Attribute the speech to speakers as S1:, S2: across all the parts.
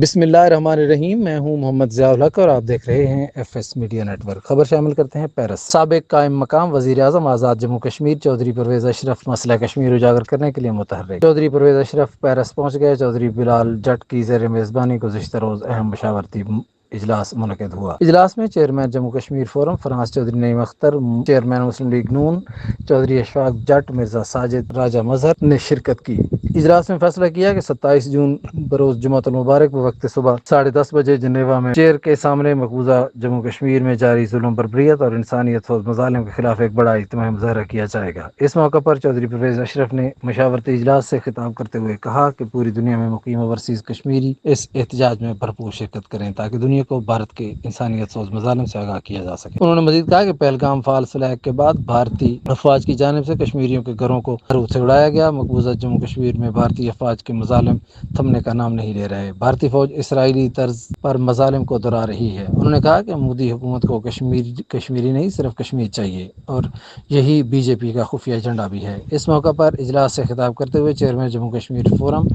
S1: بسم اللہ الرحمن الرحیم، میں ہوں محمد ضیاء الحق اور آپ دیکھ رہے ہیں F S media network. خبر شامل کرتے ہیں پیرس۔ سابق قائم مقام وزیر اعظم آزاد جموں کشمیر چودھری پرویز اشرف مسئلہ کشمیر اجاگر کرنے کے لیے متحرک۔ چودھری پرویز اشرف پیرس پہنچ گئے۔ چودھری بلال جٹ کی زیر میزبانی گزشتہ روز اہم مشاورتی اجلاس منعقد ہوا۔ اجلاس میں چیئرمین جموں کشمیر فورم فراز چودھری نعیم اختر، چیئرمین مسلم لیگ نون چودھری اشفاق جٹ، مرزا ساجد راجہ مظہر نے شرکت کی۔ اجلاس میں فیصلہ کیا کہ 27 جون بروز جمعۃ المبارک بوقت صبح 10:30 بجے جنیوا میں چیئر کے سامنے مقبوضہ جموں کشمیر میں جاری ظلم، بربریت اور انسانیت فوز مظالم کے خلاف ایک بڑا اجتماعی مظاہرہ کیا جائے گا۔ اس موقع پر چودھری پرویز اشرف نے مشاورتی اجلاس سے خطاب کرتے ہوئے کہا کہ پوری دنیا میں مقیم اوورسیز کشمیری اس احتجاج میں بھرپور شرکت کریں تاکہ دنیا کو بھارت کے انسانیت سوز مظالم سے آگاہ کیا جا سکے۔ انہوں نے مزید کہا کہ پہلگام فالس فلیگ کے بعد بھارتی افواج کی جانب سے کشمیریوں کے گھروں کو بارود سے اڑایا گیا۔ مقبوضہ جموں کشمیر میں بھارتی افواج کے مظالم تھمنے کا نام نہیں لے رہے۔ بھارتی فوج اسرائیلی طرز پر مظالم کو دہرا رہی ہے۔ انہوں نے کہا کہ مودی حکومت کو کشمیری نہیں صرف کشمیر چاہیے اور یہی بی جے پی کا خفیہ ایجنڈا بھی ہے۔ اس موقع پر اجلاس سے خطاب کرتے ہوئے چیئرمین جموں کشمیر فورم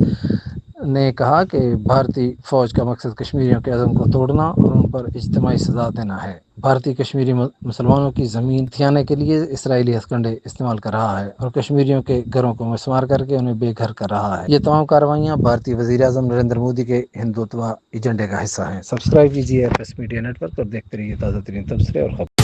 S1: نے کہا کہ بھارتی فوج کا مقصد کشمیریوں کے عزم کو توڑنا اور ان پر اجتماعی سزا دینا ہے۔ بھارتی کشمیری مسلمانوں کی زمین ہتھیانے کے لیے اسرائیلی ہتھ کنڈے استعمال کر رہا ہے اور کشمیریوں کے گھروں کو مسمار کر کے انہیں بے گھر کر رہا ہے۔ یہ تمام کارروائیاں بھارتی وزیر اعظم نریندر مودی کے ہندوتوا ایجنڈے کا حصہ ہیں۔ سبسکرائب کیجیے F S media network اور دیکھتے رہیے تازہ ترین تبصرے اور خبریں۔